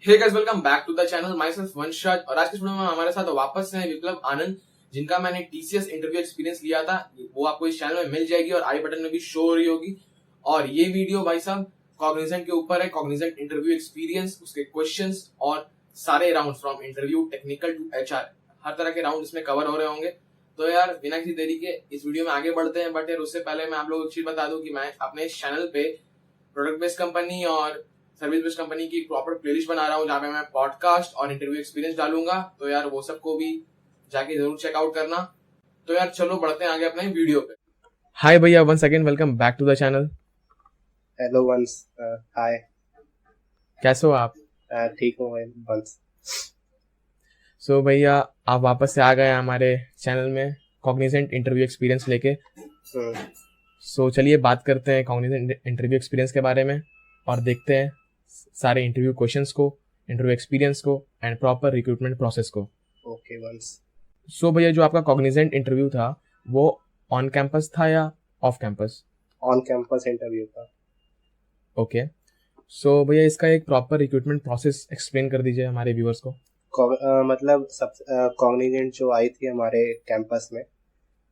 Hey guys, welcome back to the channel. माय सेल्फ वंशराज। और आज के वीडियो में हमारे साथ वापस से हैं विप्लव आनंद, जिनका मैंने टीसीएस इंटरव्यू एक्सपीरियंस लिया था। वो आपको इस चैनल में मिल जाएगी और आई बटन में भी शो हो रही होगी। और ये वीडियो भाई साहब कॉग्निजेंट के ऊपर है। कॉग्निजेंट इंटरव्यू एक्सपीरियंस, उसके क्वेश्चंस और सारे round from interview technical to HR, हर तरह के राउंड इसमें कवर हो रहे होंगे। तो यार बिना किसी देरी के इस वीडियो में आगे बढ़ते हैं। बट यार उससे पहले मैं आप लोगों को एक चीज बता दूं कि मैं अपने इस चैनल पे प्रोडक्ट बेस्ड कंपनी और सर्विस बेस्ड कंपनी की प्रॉपर प्लेलिस्ट बना रहा हूँ, जहाँ पे मैं पॉडकास्ट और इंटरव्यू एक्सपीरियंस डालूंगा। तो यार वो सबको भी जाके जरूर चेकआउट करना। तो यार चलो बढ़ते हैं आगे अपने वीडियो पे। हाय भैया, one second, welcome back to the channel. Hello Vansh. Hi. कैसे हो आप? ठीक हूँ वंश। सो भैया आप वापस से आ गए हमारे चैनल में कॉग्निजेंट इंटरव्यू एक्सपीरियंस लेके। सो चलिए बात करते हैं कॉग्निजेंट इंटरव्यू एक्सपीरियंस के बारे में और देखते हैं सारे इंटरव्यू क्वेश्चंस को, इंटरव्यू एक्सपीरियंस को एंड प्रॉपर रिक्रूटमेंट प्रोसेस को। ओके वंश। सो भैया जो आपका कॉग्निजेंट इंटरव्यू था वो ऑन कैंपस था या off campus? On campus interview था। ओके। सो भैया इसका एक प्रॉपर रिक्रूटमेंट प्रोसेस एक्सप्लेन कर दीजिए हमारे व्यूअर्स को। मतलब सब कॉग्निजेंट जो आई थी हमारे कैंपस में,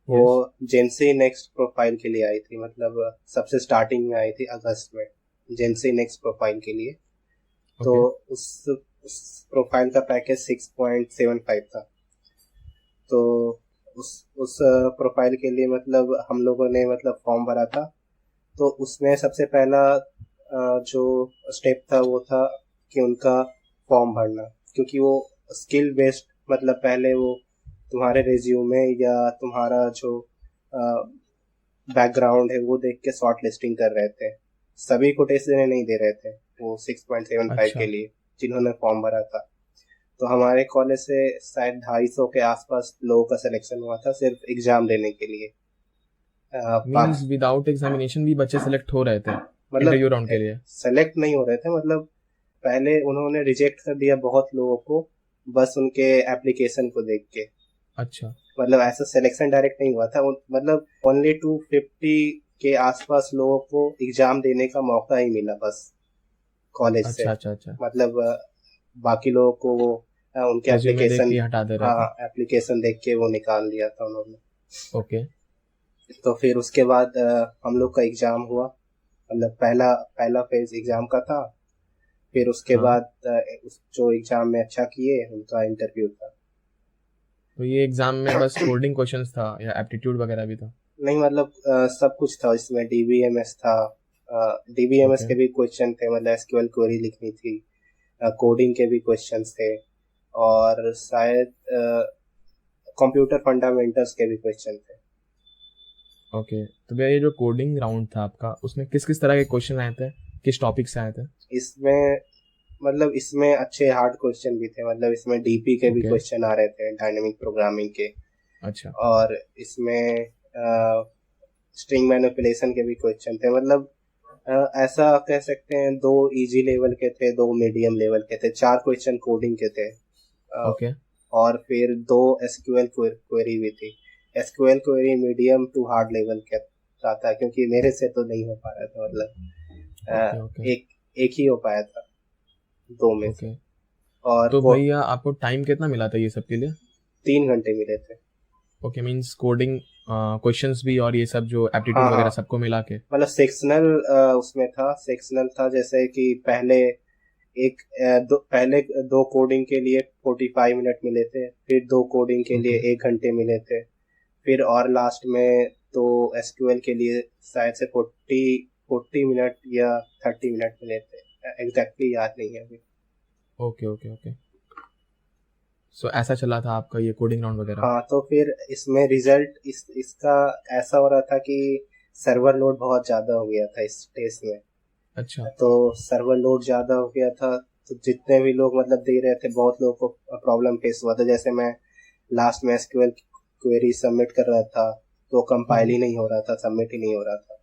वो जेंसी नेक्स्ट प्रोफाइल के लिए आई थी। मतलब सबसे स्टार्टिंग में आई थी अगस्त में, जेंसी नेक्स्ट प्रोफाइल के लिए। तो उस प्रोफाइल का पैकेज 6.75 था। तो उस प्रोफाइल के लिए मतलब हम लोगों ने मतलब फॉर्म भरा था। तो उसमें सबसे पहला जो स्टेप था वो था कि उनका फॉर्म भरना, क्योंकि वो स्किल बेस्ड, मतलब पहले वो तुम्हारे रिज्यूमे या तुम्हारा जो बैकग्राउंड है वो देख के शॉर्ट लिस्टिंग कर रहे थे। सभी कोटेशन नहीं दे रहे थे वो 6.75 के लिए जिन्होंने फॉर्म भरा था। तो हमारे कॉलेज से शायद 250 के आसपास लोगों का सिलेक्शन हुआ था सिर्फ एग्जाम देने के लिए। मींस विदाउट एग्जामिनेशन भी बच्चे सेलेक्ट हो रहे थे इंटरव्यू राउंड के लिए? सेलेक्ट नहीं हो रहे थे, मतलब पहले उन्होंने रिजेक्ट कर दिया बहुत लोगों को, बस उनके एप्लीकेशन को देख के। अच्छा। मतलब ऐसा सिलेक्शन डायरेक्ट नहीं हुआ था। मतलब ओनली 250 के आसपास लोगों को एग्जाम देने का मौका ही मिला बस कॉलेज से। अच्छा। मतलब बाकी लोगों को वो उनके एप्लीकेशन हटा दे रहे थे। एप्लीकेशन देख के वो निकाल दिया था उन्होंने। ओके। तो फिर उसके बाद हम लोग का एग्जाम हुआ। मतलब पहला फेज एग्जाम का था। फिर उसके बाद जो एग्जाम में अच्छा किए उनका इंटरव्यू था। तो ये एग्जाम में बस कोडिंग क्वेश्चंस था या एप्टीट्यूड वगैरह भी था? नहीं, मतलब सब कुछ था इसमें। डीबीएमएस था, डीबीएमएस के भी क्वेश्चन थे, मतलब एसक्यूएल क्वेरी लिखनी थी, कोडिंग के भी क्वेश्चंस थे, और शायद कंप्यूटर फंडामेंटल्स के भी क्वेश्चन थे। ओके। तो भैया ये जो कोडिंग राउंड था आपका, उसमें किस किस तरह के क्वेश्चन आए थे, किस टॉपिक से आए थे? इसमें अच्छे हार्ड क्वेश्चन भी थे। मतलब इसमें डीपी के भी क्वेश्चन आ रहे थे, डायनेमिक प्रोग्रामिंग के। अच्छा। और इसमें स्ट्रिंग मैनिपुलेशन के भी क्वेश्चन थे। मतलब ऐसा कह सकते हैं 2 इजी लेवल के थे, 2 मीडियम लेवल के थे, 4 क्वेश्चन कोडिंग के थे। ओके। और फिर 2 एसक्यूएल क्वेरी भी थी। SQL query medium to hard level का था, क्योंकि मेरे से तो नहीं हो पा रहा था। मतलब एक ही हो पाया था 2 में से। और तो भैया आपको टाइम कितना मिला था ये सब के लिए? 3 घंटे मिले थे। ओके, मींस कोडिंग क्वेश्चंस भी और ये सब जो एप्टीट्यूड वगैरह सबको मिला के? मतलब सेक्शनल उसमें था। सेक्शनल था जैसे कि पहले पहले 2 कोडिंग के लिए 45 मिनट मिले थे, फिर 2 कोडिंग के लिए 1 घंटे मिले थे, फिर और लास्ट में 2 एसक्यूएल के लिए शायद से 40 मिनट या 30 मिनट मिले थे। एग्जैक्टली याद नहीं है अभी। ओके। सो ऐसा चला था आपका ये कोडिंग राउंड वगैरह? हाँ, तो फिर इसमें रिजल्ट इसका ऐसा हो रहा था कि सर्वर लोड बहुत ज़्यादा हो गया था इस टेस्ट में। अच्छा। तो सर्वर लोड ज़्यादा हो गया था, तो जितने भी लोग मतलब दे रहे थे, बहुत लोगों को प्रॉब्लम फेस हुआ था। जैसे मैं लास्ट में एसक्यूएल क्वेरी सबमिट कर रहा था तो कंपाइल ही नहीं हो रहा था, सबमिट ही नहीं हो रहा था।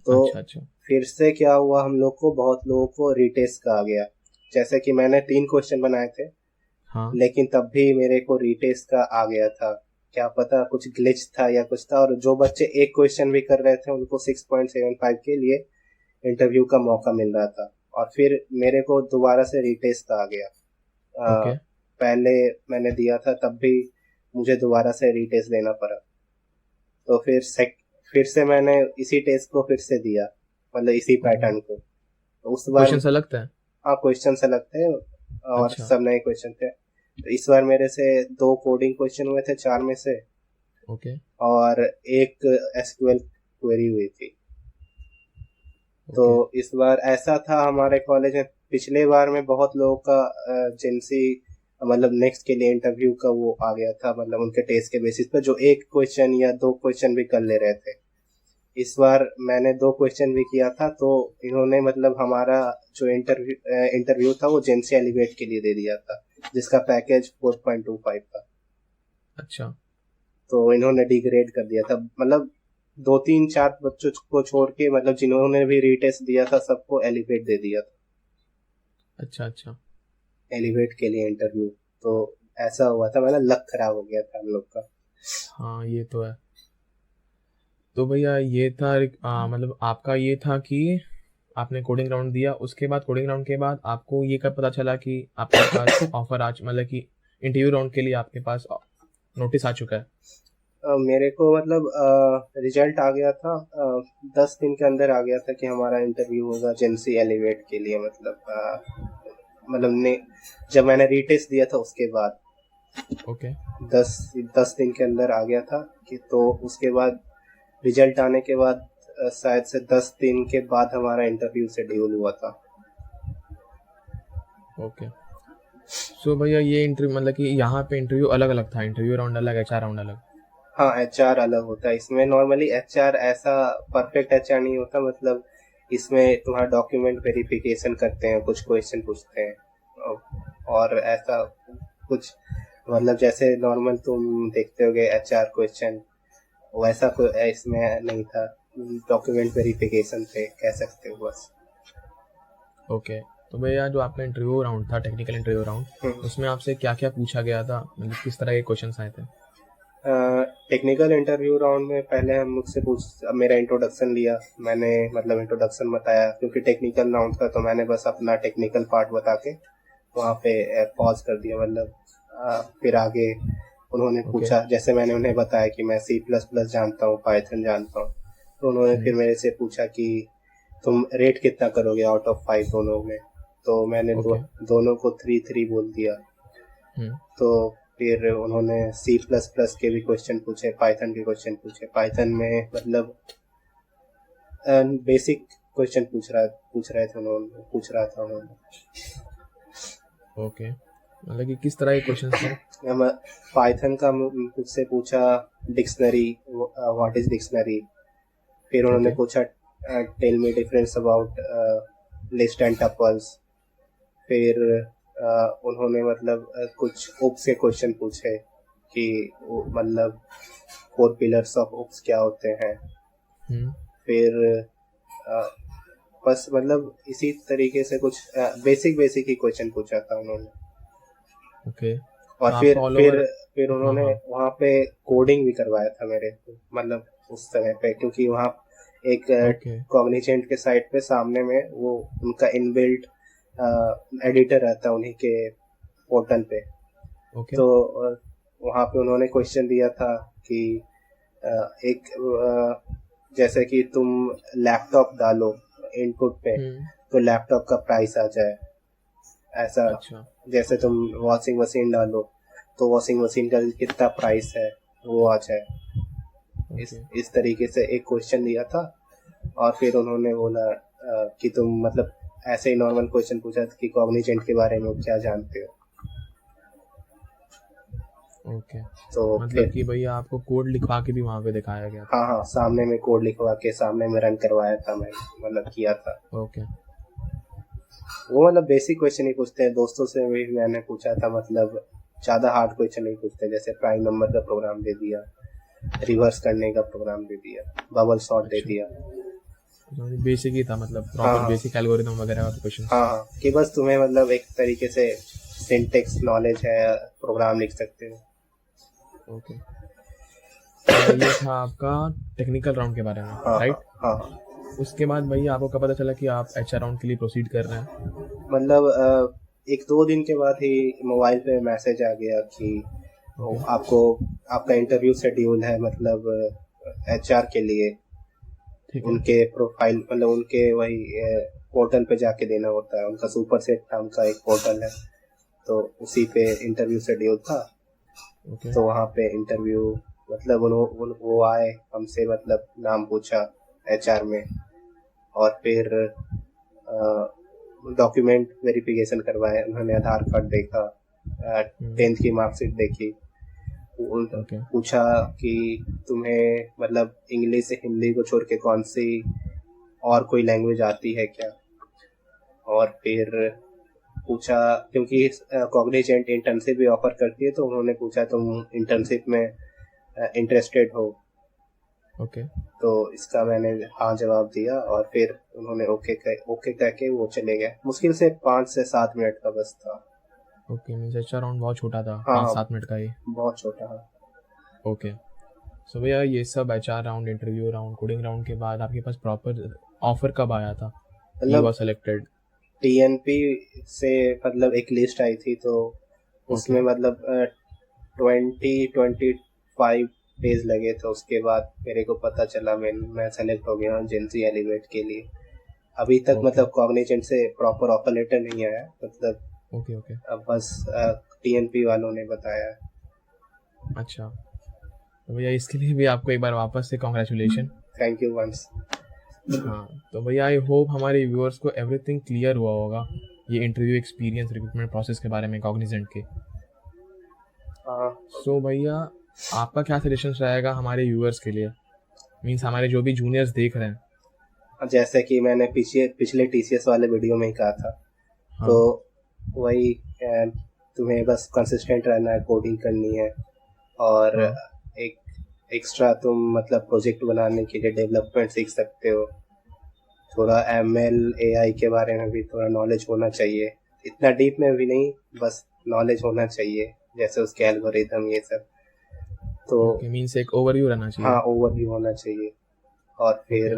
तो अच्छा। फिर से क्या हुआ, हम लोग को बहुत लोगों को रीटेस्ट का आ गया। जैसे कि मैंने 3 क्वेश्चन बनाए थे, लेकिन तब भी मेरे को रीटेस्ट का आ गया था। क्या पता कुछ ग्लिच था या कुछ था। और जो बच्चे एक क्वेश्चन भी कर रहे थे उनको 6.75 के लिए इंटरव्यू का मौका मिल रहा था। और फिर मेरे को दोबारा से रीटेस्ट आ गया। ओके पहले मैंने दिया था तब भी मुझे दोबारा से रीटेस्ट देना पड़ा, तो फिर से मैंने इसी टेस्ट को फिर से दिया, मतलब इसी पैटर्न को। तो उस बार क्वेश्चन अलग था। हाँ क्वेश्चन अलग थे और अच्छा। सब नए क्वेश्चन थे। तो इस बार मेरे से 2 कोडिंग क्वेश्चन हुए थे 4 में से, ओके और एक एसक्यूएल क्वेरी हुई थी। तो इस बार ऐसा था हमारे कॉलेज में, पिछले बार में बहुत लोगों का जेंसी मतलब नेक्स्ट के लिए इंटरव्यू का वो आ गया था, मतलब उनके टेस्ट के बेसिस पर जो 1 क्वेश्चन या 2 क्वेश्चन भी कर ले रहे थे। इस बार मैंने 2 क्वेश्चन भी किया था, तो इन्होंने मतलब हमारा जो इंटरव्यू था वो जेंसी एलिवेट के लिए दे दिया था, जिसका पैकेज 4.25 था। अच्छा तो इन्होंने डिग्रेड कर दिया था, मतलब 2-3-4 बच्चों को छोड़ के, मतलब जिन्होंने भी रीटेस्ट दिया था सबको एलिवेट दे दिया था, अच्छा अच्छा एलिवेट के लिए इंटरव्यू। तो ऐसा हुआ था, मतलब लक खराब हो गया था हम लोग का। हाँ ये तो है। तो भैया ये था मतलब आपका ये था कि आपने कोडिंग राउंड दिया, उसके बाद कोडिंग राउंड के बाद आपको ये कब पता चला कि आपके पास ऑफर मतलब कि इंटरव्यू राउंड के लिए आपके पास नोटिस आ चुका है? मेरे को मतलब रिजल्ट आ गया था, 10 दिन के अंदर आ गया था कि हमारा इंटरव्यू होगा जेंसी एलिवेट के लिए। मतलब जब मैंने रीटेस्ट दिया था उसके बाद ओके 10 दिन के अंदर आ गया था कि, तो उसके बाद रिजल्ट आने के बाद शायद से 10 दिन के बाद हमारा इंटरव्यू शेड्यूल हुआ था। ओके सो भैया ये इंटरव्यू मतलब कि यहाँ पे इंटरव्यू अलग अलग था, इंटरव्यू राउंड अलग, एचआर राउंड अलग? हाँ एचआर अलग होता है इसमें। नॉर्मली एचआर ऐसा परफेक्ट एचआर नहीं होता, मतलब इसमें तुम्हारा डॉक्यूमेंट वेरिफिकेशन करते हैं, कुछ क्वेश्चन पूछते हैं, और ऐसा कुछ मतलब जैसे नॉर्मल तुम देखते होगे एचआर क्वेश्चन, वैसा कोई इसमें नहीं था। डॉक्यूमेंट वेरिफिकेशन थे, कह सकते हो बस। ओके तो भैया जो आपका इंटरव्यू राउंड था, टेक्निकल इंटरव्यू राउंड, उसमें आपसे क्या क्या पूछा गया था, मतलब किस तरह के क्वेश्चंस आए थे? टेक्निकल इंटरव्यू राउंड में पहले हम मुझसे मेरा इंट्रोडक्शन लिया, मैंने मतलब इंट्रोडक्शन बताया, क्योंकि टेक्निकल राउंड था तो मैंने बस अपना टेक्निकल पार्ट बता के वहाँ पे पॉज कर दिया। मतलब फिर आगे उन्होंने पूछा, जैसे मैंने उन्हें बताया कि मैं C++ जानता हूँ, पाइथन जानता हूँ, तो उन्होंने फिर मेरे से पूछा कि तुम रेट कितना करोगे आउट ऑफ 5 दोनों में। तो मैंने दोनों को 3 बोल दिया। तो फिर उन्होंने C++ के भी क्वेश्चन पूछे, पाइथन के क्वेश्चन पूछे। पाइथन में मतलब बेसिक क्वेश्चन पूछ रहा था उन्होंने। ओके मतलब कि किस तरह के क्वेश्चंस थे? पाइथन का मुझसे पूछा डिक्शनरी, व्हाट इज डिक्शनरी। फिर उन्होंने पूछा tell me difference about list and tuples. फिर उन्होंने मतलब कुछ ओप्स के क्वेश्चन पूछे कि मतलब 4 पिलर्स ऑफ ओप्स क्या होते हैं। फिर बस मतलब इसी तरीके से कुछ बेसिक ही क्वेश्चन पूछा था उन्होंने। ओके और तो फिर उन्होंने वहाँ पे कोडिंग भी करवाया था मेरे को, मतलब उस समय पे, क्योंकि वहाँ एक कॉग्निजेंट के साइट पे सामने में वो उनका इनबिल्ट एडिटर रहता है उन्हीं के पोर्टल पे। तो वहाँ पे उन्होंने क्वेश्चन दिया था कि जैसे कि तुम लैपटॉप डालो इनपुट पे तो लैपटॉप का प्राइस आ जाए, ऐसा। अच्छा। जैसे तुम वॉशिंग मशीन डालो तो वॉशिंग मशीन का कितना प्राइस है वो आ जाए। इस तरीके से एक क्वेश्चन दिया था। और फिर उन्होंने बोला कि तुम मतलब ऐसे ही नॉर्मल क्वेश्चन पूछा कि कॉग्निजेंट के बारे में क्या जानते हो। ओके तो मतलब कि भैया आपको कोड लिखवा के भी वहाँ पे दिखाया गया था? हाँ सामने में कोड लिखवा के सामने में रन करवाया था, मैं मतलब किया था। ओके वो मतलब बेसिक क्वेश्चन ही पूछते हैं। दोस्तों से भी मैंने पूछा था, मतलब ज़्यादा हार्ड क्वेश्चन नहीं पूछते, जैसे प्राइम नंबर का प्रोग्राम दे दिया, रिवर्स करने का प्रोग्राम दे दिया, बबल सॉर्ट दे दिया। बेसिक ही था, मतलब प्रॉपर बेसिक एल्गोरिथम वगैरह का क्वेश्चन। हाँ कि बस तुम्हें मतलब एक तरीके से सिंटेक्स नॉलेज है, प्रोग्राम लिख सकते हो। ओके ये था आपका टेक्निकल राउंड के बारे में, राइट? हाँ। उसके बाद भैया आपको कब पता चला कि आप HR राउंड के लिए प्रोसीड कर रहे हैं? मतलब 1-2 दिन के बाद ही मोबाइल पे मैसेज आ गया कि आपको आपका इंटरव्यू शेड्यूल है, मतलब HR के लिए। ठीक है। उनके प्रोफाइल मतलब उनके वही पोर्टल पे जाके देना होता है, उनका सुपर सेट नाम का एक पोर्टल है, तो उसी पे इंटरव्यू शेड्यूल था। ओके। तो वहाँ पे इंटरव्यू मतलब वो आए, हमसे मतलब नाम पूछा HR में, और फिर डॉक्यूमेंट वेरिफिकेशन करवाए। उन्होंने आधार कार्ड देखा, 10th की मार्कशीट देखी, ओके। पूछा कि तुम्हें मतलब इंग्लिश से हिंदी को छोड़ के कौन सी और कोई लैंग्वेज आती है क्या। और फिर पूछा, क्योंकि कॉग्निजेंट इंटर्नशिप भी ऑफर करती है, तो उन्होंने पूछा तुम इंटर्नशिप में इंटरेस्टेड हो। ओके। तो इसका मैंने हाँ जवाब दिया, और फिर उन्होंने ओके कह के वो चले गए। मुश्किल से 5 से 7 मिनट का बस था। ओके, मीन्स HR राउंड बहुत छोटा था। हाँ, 5-7 मिनट का ही। बहुत छोटा है। ओके। सो भैया ये सब HR round, interview round, coding round के बाद आपके पास प्रॉपर ऑफर कब आया था? यू मतलब वर सिलेक्टेड? TNP से मतलब एक लिस्ट आई थी, तो उसमें मतलब 20-25 डेज लगे थे। उसके बाद मेरे को पता चला मैं सेलेक्ट हो गया हूँ जेंसी एलिवेट के लिए। अभी तक मतलब कॉग्निजेंट से प्रॉपर ऑफर लेटर नहीं आया, मतलब ओके। ओके। अब बस TNP वालों ने बताया। अच्छा, तो भैया इसके लिए भी आपको एक बार वापस से कॉन्ग्रेचुलेशन। Thank you once. हाँ, तो भैया आई होप हमारे व्यूअर्स को एवरीथिंग क्लियर हुआ होगा ये इंटरव्यू एक्सपीरियंस, रिक्रूटमेंट प्रोसेस के बारे में कॉग्निजेंट के। सो भैया आपका क्या सजेशंस रहेगा हमारे व्यूअर्स के लिए, मीन्स हमारे जो भी जूनियर्स देख रहे हैं? जैसे कि मैंने पिछले TCS वाले वीडियो में ही कहा था, हाँ। तो वही तुम्हें बस कंसिस्टेंट रहना है, कोडिंग करनी है, और एक एक्स्ट्रा तुम मतलब प्रोजेक्ट बनाने के लिए डेवलपमेंट सीख सकते हो। थोड़ा ML AI के बारे में भी थोड़ा नॉलेज होना चाहिए, इतना डीप में भी नहीं, बस नॉलेज होना चाहिए, जैसे उसके एल्गोरिथम ये सब। तो मीन्स एक ओवरव्यू रहना चाहिए। हाँ, ओवरव्यू होना चाहिए। और फिर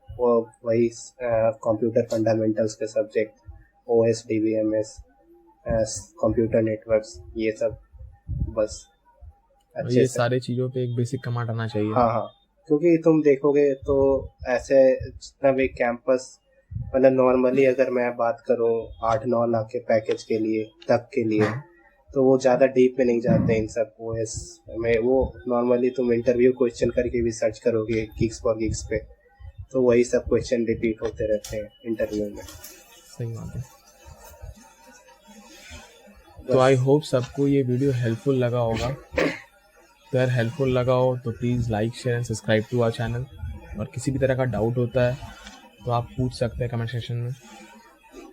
वो वही कंप्यूटर फंडामेंटल्स के subject, OS DBMS, computer networks, ये सब बस अच्छे ये से। सारे चीज़ों पे एक बेसिक कमांड आना चाहिए। हाँ, क्योंकि तुम देखोगे तो ऐसे जितना भी कैंपस मतलब नॉर्मली अगर मैं बात करूँ 8-9 लाख के पैकेज के लिए तक के लिए, तो वो ज़्यादा डीप में नहीं जाते इन सब OS में। वो नॉर्मली तुम इंटरव्यू क्वेश्चन करके भी सर्च करोगे Geeks for Geeks पे, तो वही सब क्वेश्चन रिपीट होते रहते हैं इंटरव्यू में। सही बात है। तो आई होप सबको ये वीडियो हेल्पफुल लगा होगा। तो यार हेल्पफुल लगा हो तो please like, share and subscribe to our channel. और किसी भी तरह का डाउट होता है तो आप पूछ सकते हैं कमेंट सेक्शन में,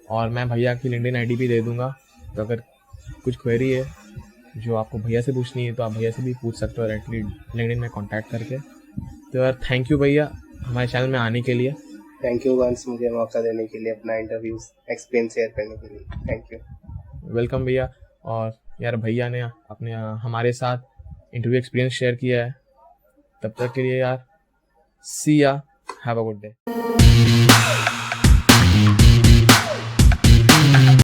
और मैं भैया की लिंक्डइन ID भी दे दूँगा। तो अगर कुछ क्वेरी है जो आपको भैया से पूछनी है तो आप भैया से भी पूछ सकते हो डायरेक्टली लिंक्डइन में कॉन्टैक्ट करके। तो यार थैंक यू भैया हमारे चैनल में आने के लिए। थैंक यू वंस मुझे मौका देने के लिए, अपना इंटरव्यू एक्सपीरियंस शेयर करने के लिए। Thank you. वेलकम भैया। और यार भैया ने अपने हमारे साथ इंटरव्यू एक्सपीरियंस शेयर किया है। तब तक के लिए यार सी या, हैव अ गुड डे।